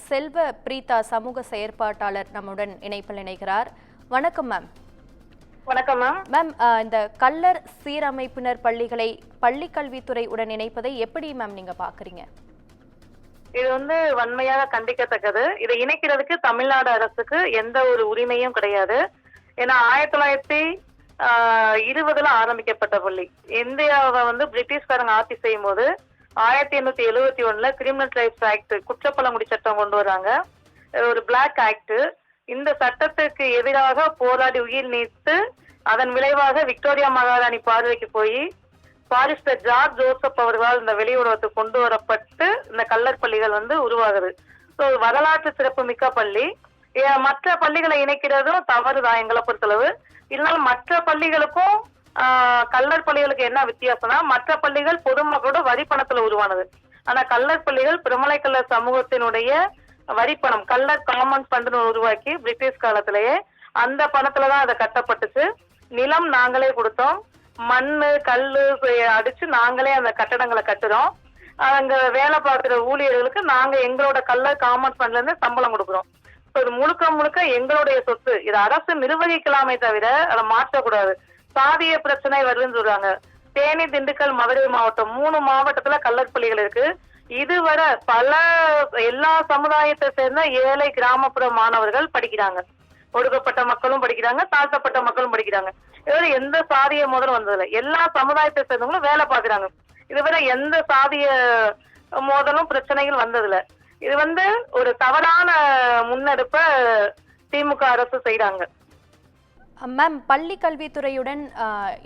செல்வ பிரீதா சமூக செயற்பாட்டாளர் நம்முடன் இணைப்பில் இணைகிறார். வணக்கம் மேம். வணக்கம் மேம். மேம், இந்த கள்ளர் சீரமைப்பினர் பள்ளிகளை பள்ளிக்கல்வித்துறை உடன் இணைப்பதை எப்படி மேம் நீங்க பாக்குறீங்க? இது வன்மையாக கண்டிக்கத்தக்கது. இதை இணைக்கிறதுக்கு தமிழ்நாடு அரசுக்கு எந்த ஒரு உரிமையும் கிடையாது. ஏன்னா 1920 ஆரம்பிக்கப்பட்ட பள்ளி. இந்தியாவை பிரிட்டிஷ்காரங்க ஆட்சி செய்யும் போது 1871 கிரிமினல் ரைட்ஸ் ஆக்ட், குற்றப்பழங்குடி சட்டம் கொண்டு வராங்க. ஒரு பிளாக் ஆக்ட். இந்த சட்டத்துக்கு எதிராக போராடி உயிர் நீத்து அதன் விளைவாக விக்டோரியா மகாராணி பார்வைக்கு போய் பாரிஸ்டர் ஜார்ஜ் ஜோசப் அவர்களால் இந்த வெளியுறவுக்கு கொண்டு வரப்பட்டு இந்த கள்ளர் பள்ளிகள் உருவாகுது. ஸோ வரலாற்று சிறப்பு மிக்க பள்ளி. மற்ற பள்ளிகளை இணைக்கிறதும் தவறுதான் எங்களை பொறுத்தளவு. இருந்தாலும் மற்ற பள்ளிகளுக்கும் கள்ளர் பள்ளிகளுக்கு என்ன வித்தியாசம்னா, மற்ற பள்ளிகள் பொதுமக்களோட வரிப்பணத்துல உருவானது. ஆனா கள்ளர் பள்ளிகள் பிரமலை கள்ளர் சமூகத்தினுடைய வரிப்பணம், கள்ளர் காமன் ஃபண்ட் உருவாக்கி பிரிட்டிஷ் காலத்திலேயே அந்த பணத்துலதான் அதை கட்டப்பட்டுச்சு. நிலம் நாங்களே கொடுத்தோம், மண்ணு கல்லு அடிச்சு நாங்களே அந்த கட்டடங்களை கட்டுறோம். அங்க வேலை பார்க்குற ஊழியர்களுக்கு நாங்க எங்களோட கள்ளர் காமன் ஃபண்ட்ல இருந்து சம்பளம் கொடுக்குறோம். இது முழுக்க முழுக்க எங்களுடைய சொத்து. இது அரசு நிர்வகிக்கலாமே தவிர அதை மாற்றக்கூடாது. சாதிய பிரச்சனை வருதுன்னு சொல்றாங்க. தேனி, திண்டுக்கல், மதுரை மாவட்டம் 3 மாவட்டத்துல கள்ளர் பள்ளிகள் இருக்கு. இதுவரை எல்லா சமுதாயத்தை சேர்ந்த ஏழை கிராமப்புற மாணவர்கள் படிக்கிறாங்க. ஒடுக்கப்பட்ட மக்களும் படிக்கிறாங்க, தாழ்த்தப்பட்ட மக்களும் படிக்கிறாங்க. இதுவரை எந்த சாதிய மோதலும் வந்ததில்லை. எல்லா சமுதாயத்தை சேர்ந்தவங்களும் வேலை பார்க்கிறாங்க. இதுவரை எந்த சாதிய மோதலும் பிரச்சனைகள் வந்ததில்லை. இது ஒரு தவறான முன்னெடுப்ப திமுக அரசு செய்யறாங்க. மேம், பள்ளி கல்வித்துறையுடன்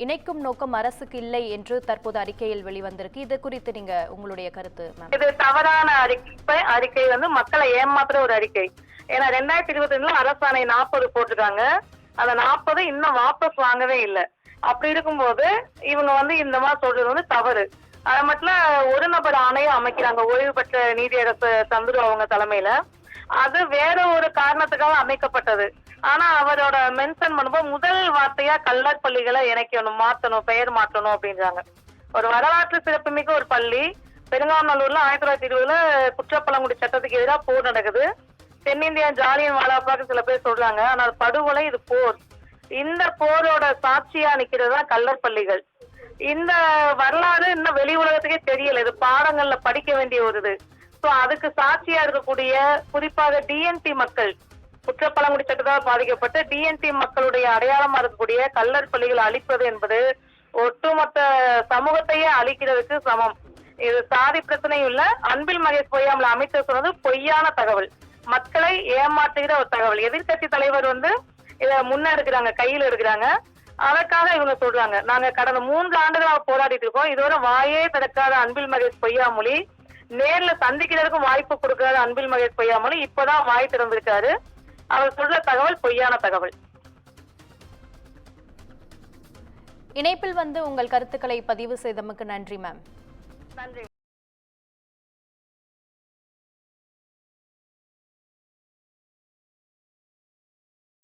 இணைக்கும் நோக்கம் அரசுக்கு இல்லை என்று தற்போது அறிக்கையில் வெளிவந்திருக்கு. இது குறித்து நீங்க உங்களுடைய கருத்து மேம்? இது தவறான அறிக்கை மக்களை ஏமாத்துற ஒரு அறிக்கை. ஏன்னா 2022 அரசாணை 40 போட்டிருக்காங்க. அந்த 40 இன்னும் வாபஸ் வாங்கவே இல்லை. அப்படி இருக்கும்போது இவங்க இந்த மாதிரி சொல்றது தவறு. அது மட்டும் ஒரு நபர் ஆணையம் அமைக்கிறாங்க, ஓய்வு பெற்ற நீதியரசு தந்துரு அவங்க தலைமையில. அது வேற ஒரு காரணத்துக்காக அமைக்கப்பட்டது. ஆனா அவரோட மென்ஷன் பண்ணும்போது முதல் வார்த்தையா கள்ளர் பள்ளிகளை இணைக்கணும், மாற்றணும், பெயர் மாற்றணும் அப்படின்றாங்க. ஒரு வரலாற்று சிறப்புமிக்க ஒரு பள்ளி. பெருங்காநல்லூர்ல 1920 குற்றப்பழங்குடி சட்டத்துக்கு எதிராக போர் நடக்குது. தென்னிந்தியா ஜாலியன் வாலாபாக்கு சில பேர் சொல்றாங்க. ஆனால் படுகொலை இது போர். இந்த போரோட சாட்சியா நிக்கிறது தான் கள்ளர் பள்ளிகள். இந்த வரலாறு இன்னும் வெளி உலகத்துக்கே தெரியல. இது பாடங்கள்ல படிக்க வேண்டிய ஒரு இது. ஸோ அதுக்கு சாட்சியா இருக்கக்கூடிய குறிப்பாக டிஎன்டி மக்கள், குற்றப்பழங்குடி சட்டத்தால் பாதிக்கப்பட்ட டிஎன்டி மக்களுடைய அடையாளமா இருக்கக்கூடிய கள்ளர் பள்ளிகளை அழிப்பது என்பது ஒட்டுமொத்த சமூகத்தையே அழிக்கிறதுக்கு சமம். இது சாதி பிரச்சனையும் இல்ல. அன்பில் மகேஷ் பொய்யாமல அமைச்சர் சொன்னது பொய்யான தகவல், மக்களை ஏமாற்றுகிற ஒரு தகவல். எதிர்கட்சி தலைவர் இதை முன்னெடுக்கிறாங்க, கையில் எடுக்கிறாங்க. அதற்காக இவங்க சொல்றாங்க, நாங்க கடந்த 3 ஆண்டுகளாக போராடிட்டு இருக்கோம். இதுவரை வாயே திறக்காத அன்பில் மகேஷ் பொய்யாமொழி, நேர்ல சந்திக்கிறதுக்கும் வாய்ப்பு கொடுக்காத அன்பில் மகேஷ் பொய்யாமொழி இப்பதான் வாய் திறந்திருக்காரு. அவர் சொல்ற தகவல் பொய்யான தகவல். இணைப்பில் உங்கள் கருத்துக்களை பதிவு செய்தமைக்கு நன்றி மேம். நன்றி.